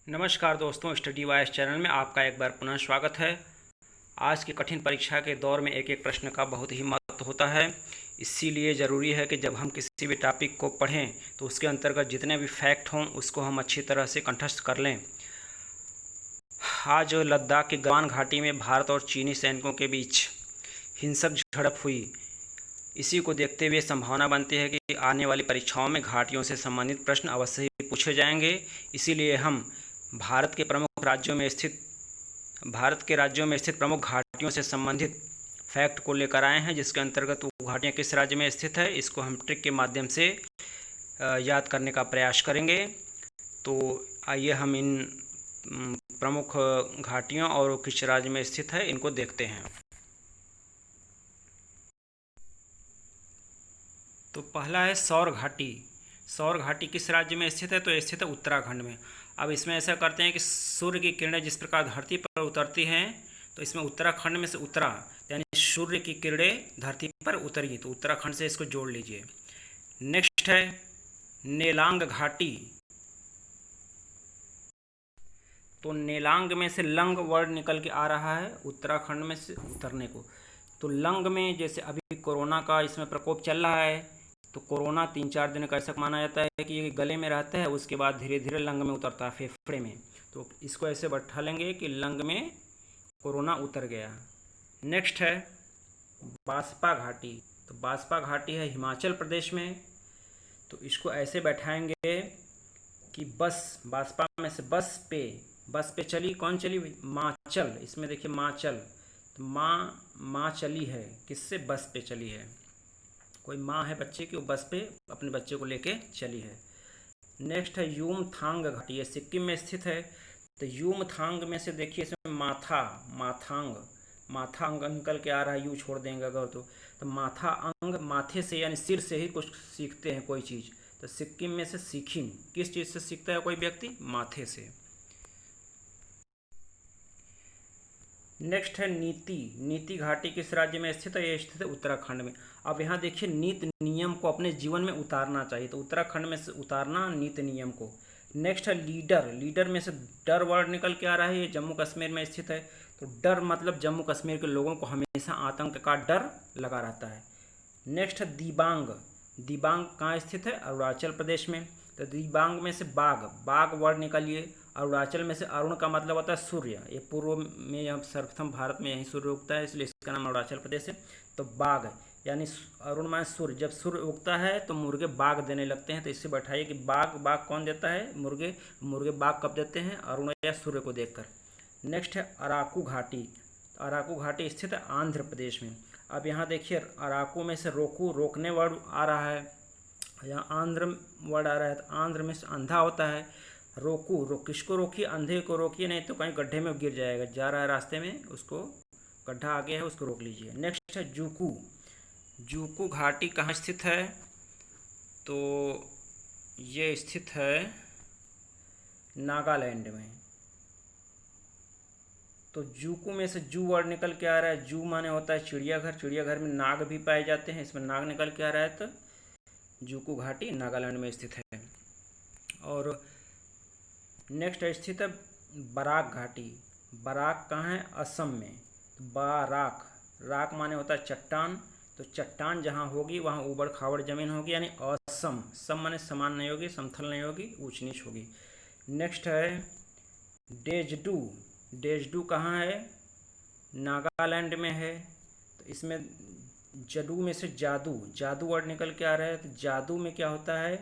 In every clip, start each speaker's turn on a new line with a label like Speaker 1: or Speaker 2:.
Speaker 1: नमस्कार दोस्तों, study wise channel में आपका एक बार पुनः स्वागत है। आज की कठिन परीक्षा के दौर में एक एक प्रश्न का बहुत ही महत्व होता है। इसीलिए ज़रूरी है कि जब हम किसी भी टॉपिक को पढ़ें तो उसके अंतर्गत जितने भी फैक्ट हों उसको हम अच्छी तरह से कंठस्थ कर लें। आज लद्दाख की गलवान घाटी में भारत और चीनी सैनिकों के बीच हिंसक झड़प हुई। इसी को देखते हुए संभावना बनती है कि आने वाली परीक्षाओं में घाटियों से संबंधित प्रश्न अवश्य ही पूछे जाएंगे। इसीलिए हम भारत के राज्यों में स्थित प्रमुख घाटियों से संबंधित फैक्ट को लेकर आए हैं, जिसके अंतर्गत वो घाटियाँ किस राज्य में स्थित है इसको हम ट्रिक के माध्यम से याद करने का प्रयास करेंगे। तो आइए हम इन प्रमुख घाटियों और किस राज्य में स्थित है इनको देखते हैं। तो पहला है सौर घाटी। सौर घाटी किस राज्य में स्थित है? तो स्थित है उत्तराखंड में। अब इसमें ऐसा करते हैं कि सूर्य की किरणें जिस प्रकार धरती पर उतरती हैं, तो इसमें उत्तराखंड में से उत्तरा यानी सूर्य की किरणें धरती पर उतरी, तो उत्तराखंड से इसको जोड़ लीजिए। नेक्स्ट है नेलांग घाटी। तो नेलांग में से लंग वर्ड निकल के आ रहा है उत्तराखंड में से उतरने को। तो लंग में जैसे अभी कोरोना का इसमें प्रकोप चल रहा है, तो कोरोना 3-4 दिन का ऐसा माना जाता है कि ये गले में रहता है, उसके बाद धीरे धीरे लंग में उतरता है, फेफड़े में। तो इसको ऐसे बैठा लेंगे कि लंग में कोरोना उतर गया। नेक्स्ट है बासपा घाटी। तो बासपा घाटी है हिमाचल प्रदेश में। तो इसको ऐसे बैठाएंगे कि बासपा में से बस पे चली, कौन चली? माचल। इसमें देखिए माचल, तो माँ चली है, किससे? बस पे चली है। कोई माँ है बच्चे की, वो बस पे अपने बच्चे को लेके चली है। नेक्स्ट है यूमथांग घाटी, ये सिक्किम में स्थित है। तो यूमथांग में से देखिए इसमें माथा अंग निकल के आ रहा है, यू छोड़ देंगे अगर तो माथा अंग, माथे से यानी सिर से ही कुछ सीखते हैं कोई चीज़। तो सिक्किम में से सिक्किम किस चीज़ से सीखता है कोई व्यक्ति? माथे से। नेक्स्ट है नीति घाटी किस राज्य में स्थित है? ये स्थित है उत्तराखंड में। अब यहाँ देखिए नीति नियम को अपने जीवन में उतारना चाहिए, तो उत्तराखंड में से उतारना नीति नियम को। नेक्स्ट है लीडर में से डर वर्ड निकल के आ रहा है, ये जम्मू कश्मीर में स्थित है। तो डर मतलब जम्मू कश्मीर के लोगों को हमेशा आतंक का डर लगा रहता है। नेक्स्ट है दिबांग कहाँ स्थित है? अरुणाचल प्रदेश में। तो दिबांग में से बाघ वर्ड निकालिए। अरुणाचल में से अरुण का मतलब होता है सूर्य, ये पूर्व में अब सर्वप्रथम भारत में यही सूर्य उगता है, इसलिए इसका नाम अरुणाचल प्रदेश है। तो बाघ यानी अरुण माने सूर्य, जब सूर्य उगता है तो मुर्गे बाघ देने लगते हैं। तो इससे बैठाइए कि बाघ कौन देता है? मुर्गे बाघ कब देते हैं? अरुण या सूर्य को देखकर। नेक्स्ट है अराकू घाटी। अराकू घाटी स्थित है आंध्र प्रदेश में। अब यहाँ देखिए अराकू में से रोकने वर्ड आ रहा है, यहाँ आंध्र वर्ड आ रहा है। तो आंध्र में से अंधा होता है, किसको रोकिए? अंधे को रोकिए, नहीं तो कहीं गड्ढे में गिर जाएगा। जा रहा है रास्ते में, उसको गड्ढा आगे है उसको रोक लीजिए। नेक्स्ट है जूकू घाटी कहाँ स्थित है? तो ये स्थित है नागालैंड में। तो जूकू में से जू वर्ड निकल के आ रहा है, जू माने होता है चिड़ियाघर में नाग भी पाए जाते हैं, इसमें नाग निकल के आ रहा है। तो जूकू घाटी नागालैंड में स्थित है। और नेक्स्ट स्थित है बराक घाटी। बराक कहाँ है? असम में। राक माने होता है चट्टान, तो चट्टान जहाँ होगी वहाँ ऊबड़ खाबड़ जमीन होगी, यानी असम। सम माने समान नहीं होगी, समथल नहीं होगी, ऊंच नीच होगी। नेक्स्ट है डेजडू कहाँ है? नागालैंड में है। तो इसमें जडू में से जादू वर्ड निकल के आ रहा है। तो जादू में क्या होता है?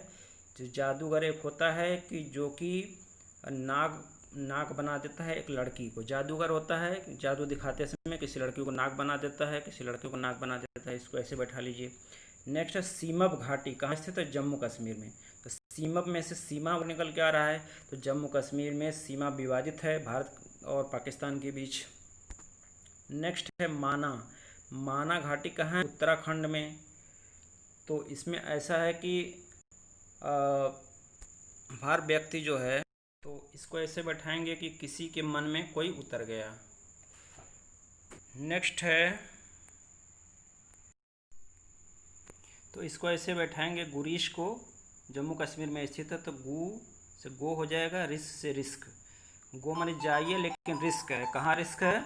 Speaker 1: जो जादूगर एक होता है कि जो कि नाग बना देता है एक लड़की को। जादूगर होता है, जादू दिखाते समय किसी लड़की को नाग बना देता है, किसी लड़के को नाग बना देता है। इसको ऐसे बैठा लीजिए। नेक्स्ट है सीमब घाटी कहाँ स्थित है? जम्मू कश्मीर में। तो सीमब में से सीमा निकल के आ रहा है। तो जम्मू कश्मीर में सीमा विवादित है भारत और पाकिस्तान के बीच। नेक्स्ट है माना घाटी कहाँ है? उत्तराखंड में। तो इसमें ऐसा है कि हर व्यक्ति जो है, तो इसको ऐसे बैठाएंगे कि किसी के मन में कोई उतर गया। नेक्स्ट है, तो इसको ऐसे बैठाएंगे गुरीश को, जम्मू कश्मीर में स्थित है। तो गु से गो हो जाएगा, रिस से रिस्क। गो माने जाइए, लेकिन रिस्क है। कहाँ रिस्क है?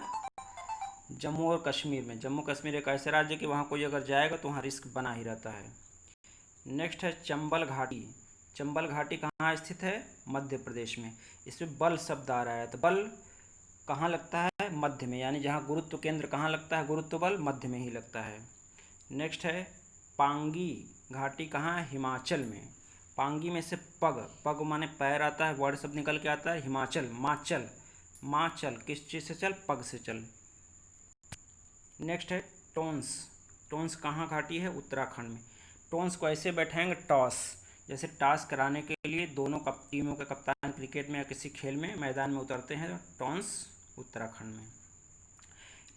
Speaker 1: जम्मू और कश्मीर में। जम्मू कश्मीर एक ऐसा राज्य कि वहाँ कोई अगर जाएगा तो वहाँ रिस्क बना ही रहता है। नेक्स्ट है चंबल घाटी। चंबल घाटी कहाँ स्थित है? मध्य प्रदेश में। इसमें बल शब्द आ रहा है, तो बल कहाँ लगता है? मध्य में, यानी जहाँ गुरुत्व केंद्र कहाँ लगता है? गुरुत्व बल मध्य में ही लगता है। नेक्स्ट है पांगी घाटी। कहाँ है? हिमाचल में। पांगी में से पग, पग माने पैर आता है, वर्ड शब्द निकल के आता है। हिमाचल, माचल, माचल किस चीज़ से चल? पग से चल। नेक्स्ट है टोंस। टोंस कहाँ घाटी है? उत्तराखंड में। टोंस को ऐसे बैठाएंगे टॉस, जैसे टॉस कराने के लिए दोनों टीमों के कप्तान क्रिकेट में या किसी खेल में मैदान में उतरते हैं, तो टोंस उत्तराखंड में।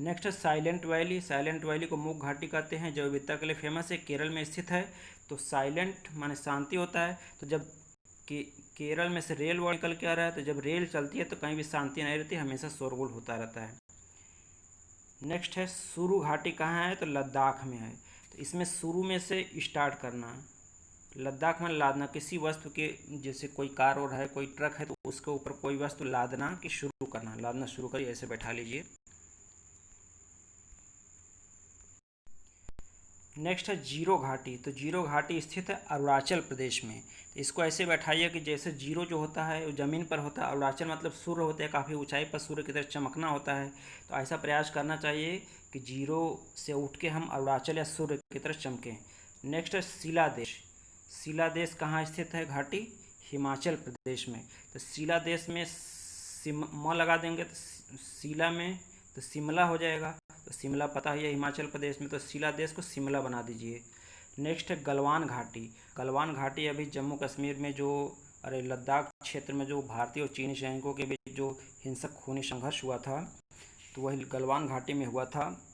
Speaker 1: नेक्स्ट है साइलेंट वैली। साइलेंट वैली को मूक घाटी कहते हैं, जैव विविधता के लिए फेमस है, केरल में स्थित है। तो साइलेंट माने शांति होता है, तो जब केरल में से रेल वर्ड निकल के आ रहा है, तो जब रेल चलती है तो कहीं भी शांति नहीं रहती, हमेशा शोरगुल होता रहता है। नेक्स्ट है सुरु घाटी। कहाँ है? तो लद्दाख में है। तो इसमें शुरू में से स्टार्ट करना है। लद्दाख में लादना, किसी वस्तु के, जैसे कोई कार और है, कोई ट्रक है, तो उसके ऊपर कोई वस्तु लादना कि शुरू करना, लादना शुरू करिए, ऐसे बैठा लीजिए। नेक्स्ट है जीरो घाटी। तो जीरो घाटी स्थित है अरुणाचल प्रदेश में। तो इसको ऐसे बैठाइए कि जैसे जीरो जो होता है वो ज़मीन पर होता है, अरुणाचल मतलब सूर्य होते हैं, काफ़ी ऊंचाई पर सूर्य की तरह चमकना होता है। तो ऐसा प्रयास करना चाहिए कि जीरो से उठ के हम अरुणाचल या सूर्य की तरह चमकें। नेक्स्ट है शिला देश। शिला देश कहाँ स्थित है घाटी? हिमाचल प्रदेश में। तो शिला देश में म लगा देंगे तो शिला में तो शिमला हो जाएगा। तो शिमला पता ही है हिमाचल प्रदेश में, तो शिला देश को शिमला बना दीजिए। नेक्स्ट है गलवान घाटी। गलवान घाटी अभी जम्मू कश्मीर में जो लद्दाख क्षेत्र में जो भारतीय और चीनी सैनिकों के बीच जो हिंसक खूनी संघर्ष हुआ था, तो वही गलवान घाटी में हुआ था।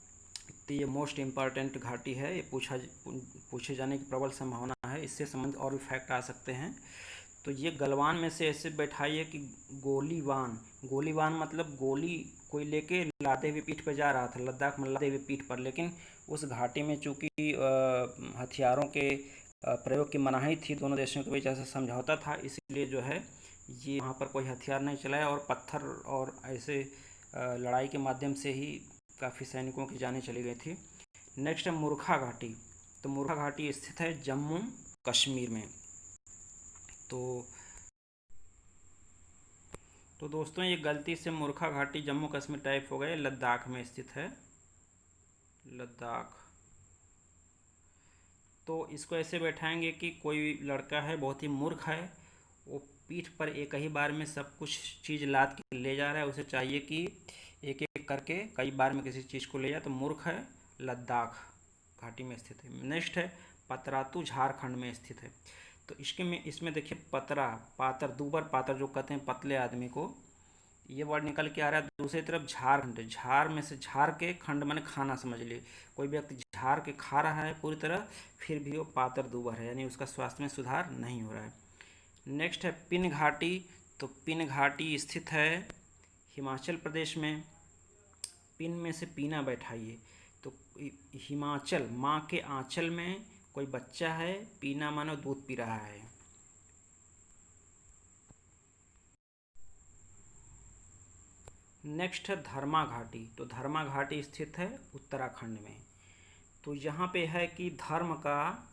Speaker 1: तो ये मोस्ट इम्पॉर्टेंट घाटी है, ये पूछे जाने की प्रबल संभावना है, इससे संबंधित और भी फैक्ट आ सकते हैं। तो ये गलवान में से ऐसे बैठाइए कि गोलीवान। गोलीवान मतलब गोली कोई लेके लादे हुए पीठ पर जा रहा था, लद्दाख में लादे हुए पीठ पर, लेकिन उस घाटी में चूँकि हथियारों के प्रयोग की मनाही थी, दोनों देशों के बीच ऐसा समझौता था, इसलिए जो है ये वहाँ पर कोई हथियार नहीं चलाया और पत्थर और ऐसे लड़ाई के माध्यम से ही काफ़ी सैनिकों की जानें चली गई थी। नेक्स्ट है मूर्खा घाटी। तो मूर्खा घाटी स्थित है जम्मू कश्मीर में। तो दोस्तों ये गलती से मूर्खा घाटी जम्मू कश्मीर टाइप हो गए, लद्दाख में स्थित है, लद्दाख। तो इसको ऐसे बैठाएंगे कि कोई लड़का है बहुत ही मूर्ख है, वो पीठ पर एक ही बार में सब कुछ चीज़ लाद के ले जा रहा है, उसे चाहिए कि एक एक करके कई बार में किसी चीज़ को ले जाए, तो मूर्ख है, लद्दाख घाटी में स्थित है। नेक्स्ट है पतरातू, झारखंड में स्थित है। तो इसमें देखिए पतरा, पातर, दूबर पातर जो कहते हैं पतले आदमी को, ये वर्ड निकल के आ रहा है। दूसरी तरफ झारखंड, झार में से झार के खंड माने खाना समझ लिए, कोई व्यक्ति झार के खा रहा है पूरी तरह, फिर भी वो पातर दूबर है, यानी उसका स्वास्थ्य में सुधार नहीं हो रहा है। नेक्स्ट है पिन घाटी। तो पिन घाटी स्थित है हिमाचल प्रदेश में। पिन में से पीना बैठाइए, तो हिमाचल, माँ के आंचल में कोई बच्चा है, पीना मानो दूध पी रहा है। नेक्स्ट है धर्मा घाटी। तो धर्मा घाटी स्थित है उत्तराखंड में। तो यहाँ पे है कि धर्म का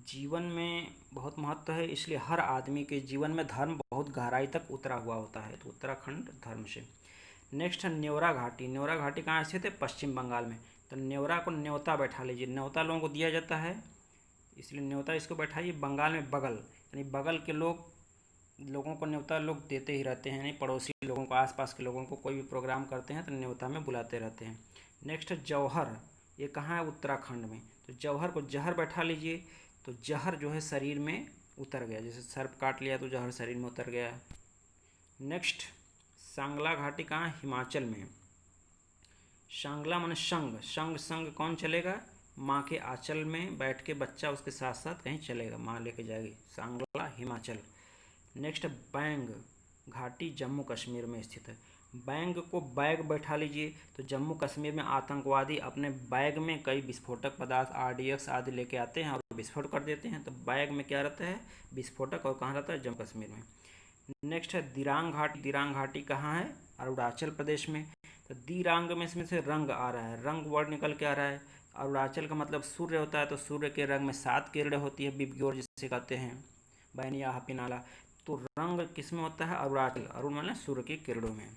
Speaker 1: जीवन में बहुत महत्व है, इसलिए हर आदमी के जीवन में धर्म बहुत गहराई तक उतरा हुआ होता है, तो उत्तराखंड धर्म से। नेक्स्ट है न्योरा घाटी। न्योरा घाटी कहाँ स्थित है? पश्चिम बंगाल में। तो न्योरा को न्योता बैठा लीजिए, न्योता लोगों को दिया जाता है, इसलिए न्योता इसको बैठाइए। बंगाल में बगल, यानी बगल के लोगों को न्योता लोग देते ही रहते हैं, यानी पड़ोसी लोगों को, आसपास के लोगों को कोई भी प्रोग्राम करते हैं तो न्योता में बुलाते रहते हैं। नेक्स्ट है जौहर। ये कहाँ है? उत्तराखंड में। तो जौहर को जहर बैठा लीजिए, तो जहर जो है शरीर में उतर गया, जैसे सर्प काट लिया तो जहर शरीर में उतर गया। नेक्स्ट सांगला घाटी कहाँ? हिमाचल में। सांगला माने संग, संग कौन चलेगा? माँ के आंचल में बैठ के बच्चा उसके साथ साथ कहीं चलेगा, माँ लेके जाएगी। सांगला हिमाचल। नेक्स्ट बैंग घाटी जम्मू कश्मीर में स्थित है। बैंग को बैग बैठा लीजिए, तो जम्मू कश्मीर में आतंकवादी अपने बैग में कई विस्फोटक पदार्थ, RDX आदि लेके आते हैं और विस्फोट कर देते हैं, तो बैग में क्या रहता है? विस्फोटक। और कहाँ रहता है? जम्मू कश्मीर में। नेक्स्ट है दिरांग घाटी। दिरांग घाटी कहाँ है? अरुणाचल प्रदेश में। तो दिरांग में इसमें से रंग आ रहा है, रंग वर्ड निकल के आ रहा है। अरुणाचल का मतलब सूर्य होता है, तो सूर्य के रंग में 7 किरणें होती है, बिबग्योर जिसे कहते हैं, बैनिया हपिनाला। तो रंग किस में होता है? अरुणाचल, अरुण मतलब सूर्य की किरणों में।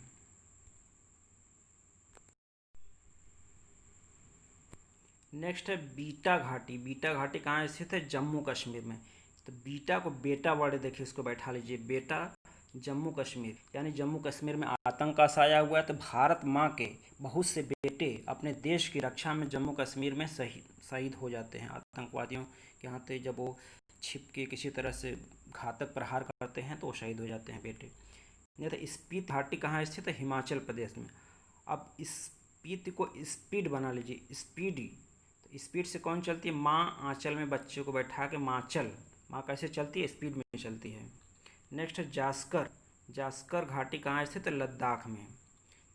Speaker 1: नेक्स्ट है बीटा घाटी। बीटा घाटी कहाँ स्थित है? जम्मू कश्मीर में। तो बीटा को बेटा वर्ड देखिए, उसको बैठा लीजिए, बेटा जम्मू कश्मीर, यानी जम्मू कश्मीर में आतंक का साया हुआ है, तो भारत माँ के बहुत से बेटे अपने देश की रक्षा में जम्मू कश्मीर में शहीद हो जाते हैं आतंकवादियों के हाथ। जब वो छिप के किसी तरह से घातक प्रहार करते हैं तो वो शहीद हो जाते हैं बेटे। नहीं तो स्पीति घाटी कहाँ स्थित है? हिमाचल प्रदेश में। अब स्पीति को स्पीड बना लीजिए, स्पीडी। तो स्पीड से कौन चलती है? माँ आंचल में बच्चे को बैठा के माँ चल, माँ कैसे चलती है? स्पीड में चलती है। नेक्स्ट है जास्कर। जास्कर घाटी कहाँ स्थित है? लद्दाख में।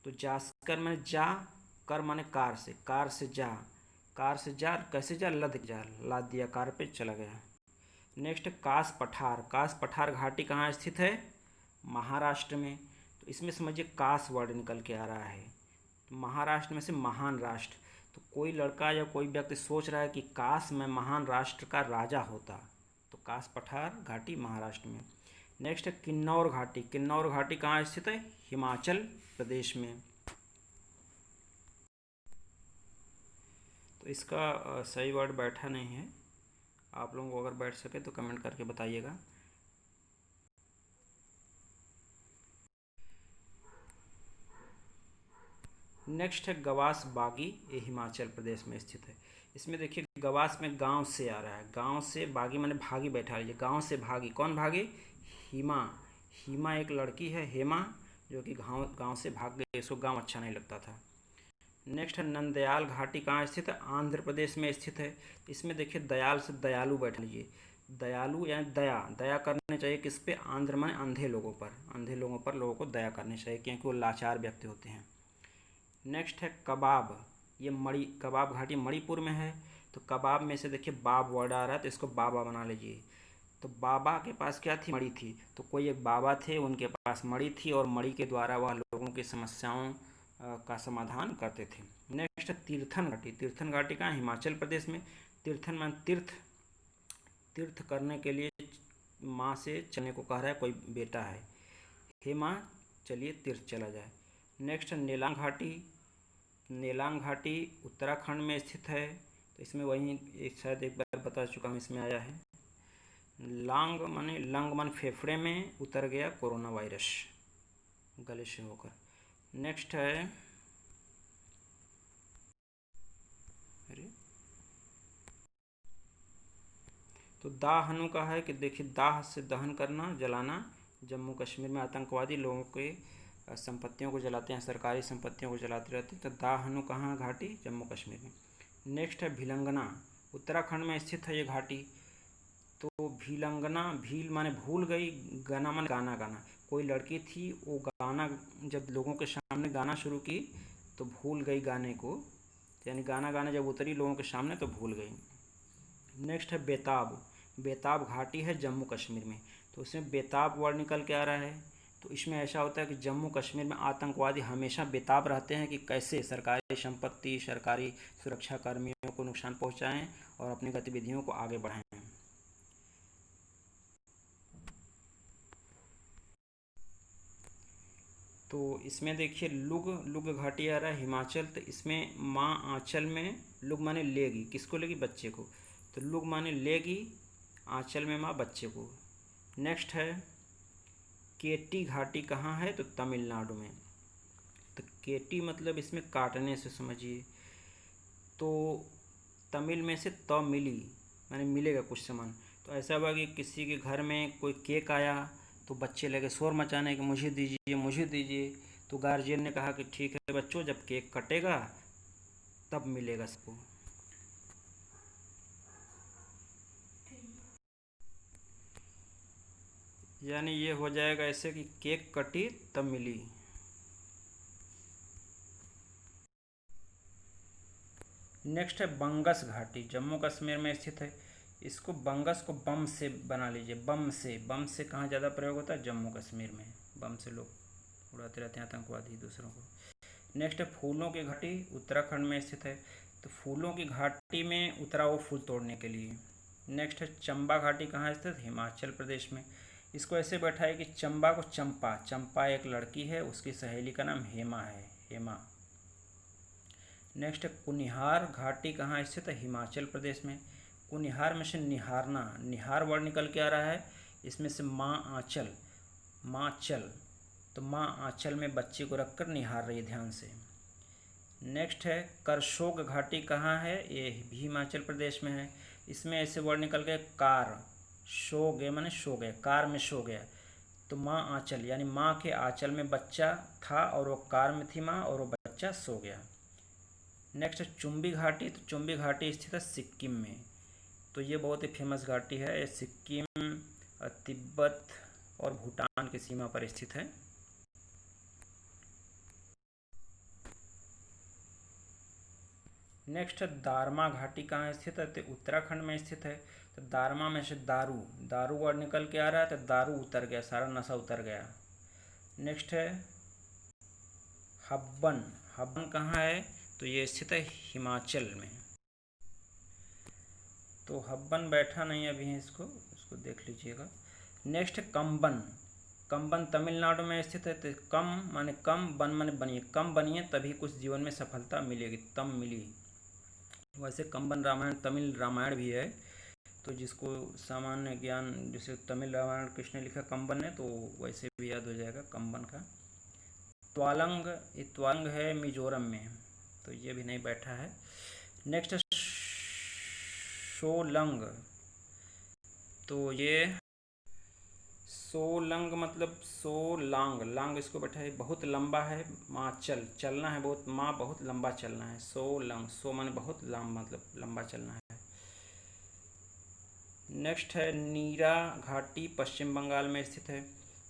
Speaker 1: तो जास्कर में जा, कर माने कार से, कार से जा, कार से जा, कैसे जा? लद जा, लाद दिया, कार पे चला गया। नेक्स्ट कास पठार। कास पठार घाटी कहाँ स्थित है? महाराष्ट्र में। तो इसमें समझिए कास वर्ड निकल के आ रहा है, तो महाराष्ट्र में से महान राष्ट्र। तो कोई लड़का या कोई व्यक्ति सोच रहा है कि काश मैं महान राष्ट्र का राजा होता, तो कास पठार घाटी महाराष्ट्र में। नेक्स्ट है किन्नौर घाटी। किन्नौर घाटी कहाँ स्थित है? हिमाचल प्रदेश में। तो इसका सही वर्ड बैठा नहीं है, आप लोगों को अगर बैठ सके तो कमेंट करके बताइएगा। नेक्स्ट है गवास बागी, ये हिमाचल प्रदेश में स्थित है। इसमें देखिए गवास में गांव से आ रहा है, गांव से बागी मैंने भागी बैठा लीजिए, गांव से भागी, कौन भागी? हिमा। हिमा एक लड़की है, हेमा, जो कि गांव से भाग गई, इसको गांव अच्छा नहीं लगता था। नेक्स्ट है नंदयाल घाटी कहाँ स्थित है? आंध्र प्रदेश में स्थित है। इसमें देखिए दयाल से दयालु बैठ लीजिए, दयालु यानी दया, दया करने चाहिए किस पे? आंध्र माने अंधे लोगों पर, अंधे लोगों पर लोगों को दया करनी चाहिए, क्योंकि वो लाचार व्यक्ति होते हैं। नेक्स्ट है कबाब। ये कबाब घाटी मणिपुर में है। तो कबाब में से देखिए बाब वर्ड आ रहा है, तो इसको बाबा बना लीजिए। तो बाबा के पास क्या थी? मणि थी। तो कोई एक बाबा थे, उनके पास मणि थी, और मणि के द्वारा वह लोगों की समस्याओं का समाधान करते थे। नेक्स्ट है तीर्थन घाटी। तीर्थन घाटी कहाँ? हिमाचल प्रदेश में। तीर्थन मान तीर्थ, तीर्थ करने के लिए माँ से चलने को कह रहा है, कोई बेटा है, हे माँ चलिए तीर्थ चला जाए। नेक्स्ट है नेलांग घाटी। नेलांग घाटी उत्तराखंड में स्थित है। तो इसमें वही शायद एक बार बता चुका हूँ, इसमें आया है। लांग माने, लंग मान फेफड़े में उतर गया कोरोना वायरस गले से होकर। नेक्स्ट है, अरे तो दाहनु का है कि देखिए दाह से दहन करना, जलाना। जम्मू कश्मीर में आतंकवादी लोगों के संपत्तियों को जलाते हैं, सरकारी संपत्तियों को जलाते रहते हैं। तो दाहनु कहाँ घाटी? जम्मू कश्मीर में। नेक्स्ट है भिलंगना। उत्तराखंड में स्थित है ये घाटी। तो भीलंगना, भील माने भूल गई, गाना माने गाना गाना। कोई लड़की थी, वो गाना जब लोगों के सामने गाना शुरू की तो भूल गई गाने को, यानी गाना गाने जब उतरी लोगों के सामने तो भूल गई। नेक्स्ट है बेताब। बेताब घाटी है जम्मू कश्मीर में। तो इसमें बेताब वर्ड निकल के आ रहा है। तो इसमें ऐसा होता है कि जम्मू कश्मीर में आतंकवादी हमेशा बेताब रहते हैं कि कैसे सरकारी संपत्ति, सरकारी सुरक्षा कर्मियों को नुकसान पहुंचाएं और अपनी गतिविधियों को आगे बढ़ाएं। तो इसमें देखिए लुग, लुग घाटी आ रहा है हिमाचल। तो इसमें माँ आंचल में, लुग माने लेगी, किसको लेगी? बच्चे को। तो लुग माने लेगी, आंचल में माँ बच्चे को। नेक्स्ट है केटी घाटी कहाँ है? तो तमिलनाडु में। तो केटी मतलब इसमें काटने से समझिए। तो तमिल में से त मिली माने मिलेगा कुछ सामान। तो ऐसा हुआ कि किसी के घर में कोई केक आया, तो बच्चे लगे शोर मचाने कि मुझे दीजिए, मुझे दीजिए। तो गार्जियन ने कहा कि ठीक है बच्चों, जब केक कटेगा तब मिलेगा सबको। यानी ये हो जाएगा ऐसे कि केक कटी तब मिली। नेक्स्ट है बंगस घाटी, जम्मू कश्मीर में स्थित है। इसको बंगस को बम से बना लीजिए, बम से कहाँ ज़्यादा प्रयोग होता है? जम्मू कश्मीर में। बम से लोग उड़ाते रहते हैं आतंकवादी दूसरों को। नेक्स्ट है फूलों की घाटी, उत्तराखंड में स्थित है। तो फूलों की घाटी में उतरा वो फूल तोड़ने के लिए। नेक्स्ट है चंबा घाटी, कहाँ स्थित? हिमाचल प्रदेश में। इसको ऐसे बैठा है कि चंबा को चंपा, चंपा एक लड़की है, उसकी सहेली का नाम हेमा है, हेमा। नेक्स्ट है कुनिहार घाटी, कहाँ स्थित है? हिमाचल प्रदेश में। कुनिहार में से निहारना, निहार वर्ड निकल के आ रहा है, इसमें से माँ आंचल, माँ चल, तो माँ आंचल में बच्चे को रखकर निहार रही है ध्यान से। नेक्स्ट है करशोग घाटी, कहाँ है? ये भी हिमाचल प्रदेश में है। इसमें ऐसे वर्ड निकल गए कार, सो गए माने सो गए, कार में सो गया, तो माँ आंचल यानी माँ के आंचल में बच्चा था और वो कार में थी माँ और वो बच्चा सो गया। नेक्स्ट है चुम्बी घाटी, तो चुम्बी घाटी स्थित है सिक्किम में। तो ये बहुत ही फेमस घाटी है, ये सिक्किम, तिब्बत और भूटान की सीमा पर स्थित है। नेक्स्ट है दारमा घाटी, कहाँ स्थित है? तो उत्तराखंड में स्थित है। तो दारमा में से दारू, दारू वर्ड निकल के आ रहा है, तो दारू उतर गया, सारा नशा उतर गया। नेक्स्ट है हब्बन, हब्बन कहाँ है? तो ये स्थित है हिमाचल में। तो हब्बन बैठा नहीं अभी है, इसको इसको देख लीजिएगा। नेक्स्ट है कंबन, कंबन तमिलनाडु में स्थित है। तो कम माने कम, बन माने बनिए, कम बनिए तभी कुछ जीवन में सफलता मिलेगी, तम मिली। वैसे कंबन रामायण तमिल रामायण भी है, तो जिसको सामान्य ज्ञान, जैसे तमिल रामायण किसने लिखा? कंबन ने, तो वैसे भी याद हो जाएगा कंबन का। त्वालंग, ये त्वालंग है मिजोरम में, तो ये भी नहीं बैठा है। नेक्स्ट है सोलंग, तो ये सोलंग मतलब सोलांग, लांग इसको बैठा है, बहुत लंबा है, माँ चल, चलना है बहुत, माँ बहुत लंबा चलना है, सोलंग, सो माने बहुत लंबा मतलब लंबा चलना है। नेक्स्ट है नीरा घाटी, पश्चिम बंगाल में स्थित है।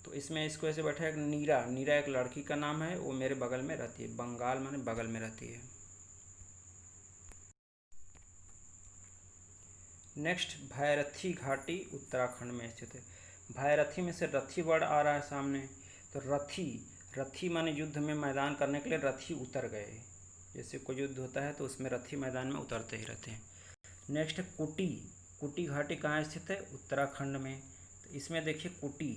Speaker 1: तो इसमें इसको ऐसे बैठा है नीरा, नीरा एक लड़की का नाम है, वो मेरे बगल में रहती है, बंगाल माने बगल में रहती है। नेक्स्ट भैरथी घाटी, उत्तराखंड में स्थित है। भैरथी में से रथी वर्ड आ रहा है सामने, तो रथी, रथी माने युद्ध में मैदान करने के लिए रथी उतर गए, जैसे कोई युद्ध होता है तो उसमें रथी मैदान में उतरते ही रहते हैं। नेक्स्ट है कुटी, कुटी घाटी कहाँ स्थित है? उत्तराखंड में। तो इसमें देखिए कुटी,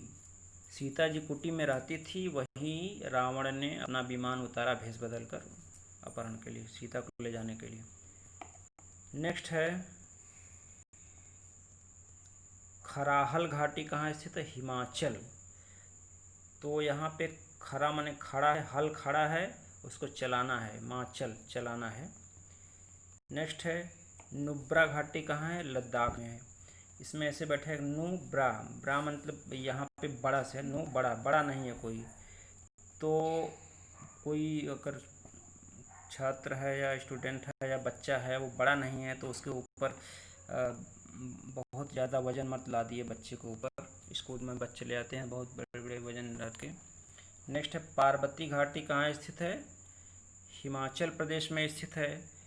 Speaker 1: सीता जी कुटी में रहती थी, वहीं रावण ने अपना विमान उतारा भेष बदल कर अपहरण के लिए, सीता को ले जाने के लिए। नेक्स्ट है खराहल घाटी, कहाँ स्थित है? हिमाचल। तो यहाँ पे खरा माने खड़ा है, हल खड़ा है, उसको चलाना है, माचल चलाना है। नेक्स्ट है नुब्रा घाटी, कहाँ है? लद्दाख में है। इसमें ऐसे बैठे है नुब्रा, ब्रा मतलब यहाँ पे बड़ा से, नु बड़ा, बड़ा नहीं है कोई, तो कोई अगर छात्र है या स्टूडेंट है या बच्चा है वो बड़ा नहीं है, तो उसके ऊपर बहुत ज़्यादा वजन मत ला दिए बच्चे को ऊपर, स्कूल में बच्चे ले आते हैं बहुत बड़े बड़े वजन रख के। नेक्स्ट है पार्वती घाटी, कहाँ स्थित है? हिमाचल प्रदेश में स्थित है।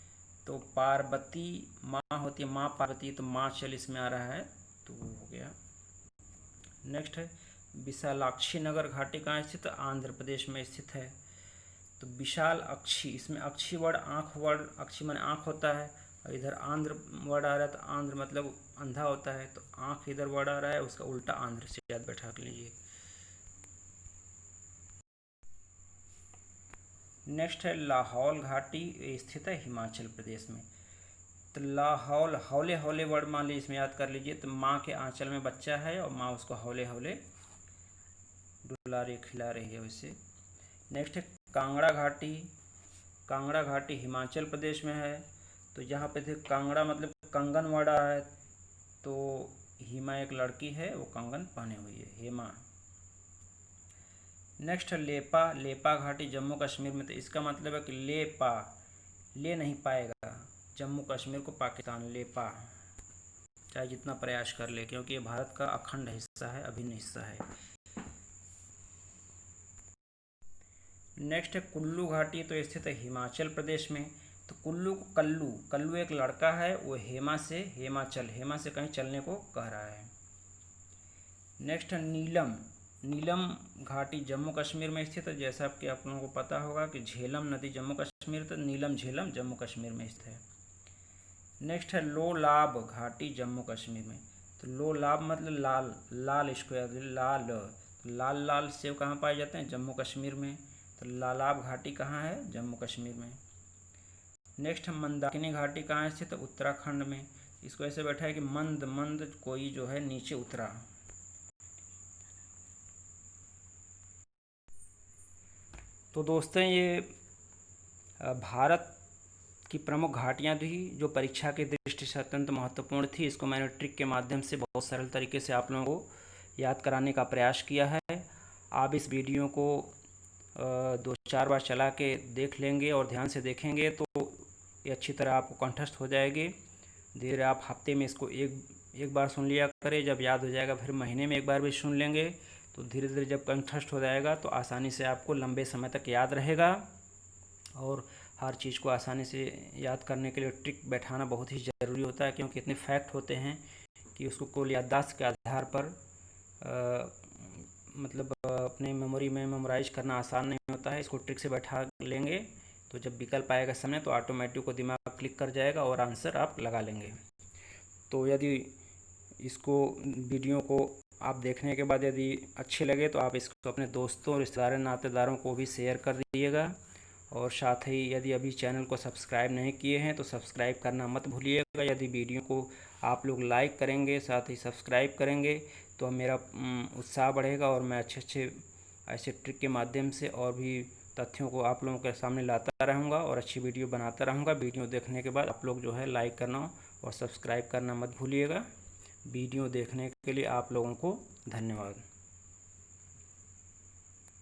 Speaker 1: तो पार्वती माँ होती है, माँ पार्वती, तो माँ चल इसमें आ रहा है, तो वो हो गया। नेक्स्ट है विशालाक्षी नगर घाटी, कहाँ स्थित? आंध्र प्रदेश में स्थित है। तो विशाल अक्षी, इसमें अक्षी वर्ड आँख वर्ड, अक्षी माने आँख होता है, और इधर आंध्र वर्ड आ रहा है, तो आंध्र मतलब अंधा होता है, तो आँख इधर वर्ड आ रहा है, उसका उल्टा आंध्र से याद बैठा कर लीजिए। नेक्स्ट है लाहौल घाटी, स्थित है हिमाचल प्रदेश में। तो लाहौल, हौले हौले वर्ड मान लीजिए इसमें याद कर लीजिए, तो माँ के आंचल में बच्चा है और माँ उसको हौले हौले डुला रही, खिला रही है वैसे। नेक्स्ट है कांगड़ा घाटी, कांगड़ा घाटी हिमाचल प्रदेश में है। तो यहाँ पे थे कांगड़ा मतलब कंगन वर्ड आ रहा है, तो हिमा एक लड़की है, वो कंगन पहने हुई है, हेमा। नेक्स्ट है लेपा, लेपा घाटी जम्मू कश्मीर में। तो इसका मतलब है कि ले पा, ले नहीं पाएगा जम्मू कश्मीर को पाकिस्तान, ले पा, चाहे जितना प्रयास कर ले, क्योंकि ये भारत का अखंड हिस्सा है, अभिन्न हिस्सा है। नेक्स्ट है कुल्लू घाटी, तो स्थित है हिमाचल प्रदेश में। तो कुल्लू को कल्लू, कल्लू एक लड़का है, वो हेमा से कहीं चलने को कह रहा है। नेक्स्ट नीलम, नीलम घाटी जम्मू कश्मीर में स्थित है। जैसा कि आप लोगों को पता होगा कि झेलम नदी जम्मू कश्मीर, तो नीलम झेलम जम्मू कश्मीर में स्थित है। नेक्स्ट है लोलाब घाटी जम्मू कश्मीर में। तो लोलाब मतलब लाल, लाल स्क्वायर, लाल, तो लाल लाल सेब कहाँ पाए जाते हैं? जम्मू कश्मीर में। तो लालाब घाटी कहाँ है? जम्मू कश्मीर में। नेक्स्ट मंदाकिनी घाटी कहाँ स्थित है? उत्तराखंड में। इसको ऐसे बैठा है कि मंद मंद कोई जो है नीचे उतरा। तो दोस्तों ये भारत की प्रमुख घाटियाँ थी जो परीक्षा की दृष्टि से अत्यंत महत्वपूर्ण थी। इसको मैंने ट्रिक के माध्यम से बहुत सरल तरीके से आप लोगों को याद कराने का प्रयास किया है। आप इस वीडियो को 2-4 बार चला के देख लेंगे और ध्यान से देखेंगे तो ये अच्छी तरह आपको कंठस्थ हो जाएगी। धीरे आप हफ्ते में इसको एक बार सुन लिया करें, जब याद हो जाएगा फिर महीने में एक बार भी सुन लेंगे तो धीरे धीरे जब कंठस्थ हो जाएगा तो आसानी से आपको लंबे समय तक याद रहेगा। और हर चीज़ को आसानी से याद करने के लिए ट्रिक बैठाना बहुत ही ज़रूरी होता है, क्योंकि इतने फैक्ट होते हैं कि उसको कुल याददाश्त के आधार पर अपने मेमोरी में मेमोराइज करना आसान नहीं होता है। इसको ट्रिक से बैठा लेंगे तो जब विकल्प आएगा सामने तो ऑटोमेटिक को दिमाग क्लिक कर जाएगा और आंसर आप लगा लेंगे। तो यदि इसको वीडियो को आप देखने के बाद यदि अच्छे लगे तो आप इसको अपने दोस्तों, रिश्तेदारों, नातेदारों को भी शेयर कर दीजिएगा। और साथ ही यदि अभी चैनल को सब्सक्राइब नहीं किए हैं तो सब्सक्राइब करना मत भूलिएगा। यदि वीडियो को आप लोग लाइक करेंगे, साथ ही सब्सक्राइब करेंगे तो मेरा उत्साह बढ़ेगा और मैं अच्छे ऐसे ट्रिक के माध्यम से और भी तथ्यों को आप लोगों के सामने लाता रहूँगा और अच्छी वीडियो बनाता रहूँगा। वीडियो देखने के बाद आप लोग जो है लाइक करना और सब्सक्राइब करना मत भूलिएगा। वीडियो देखने के लिए आप लोगों को धन्यवाद।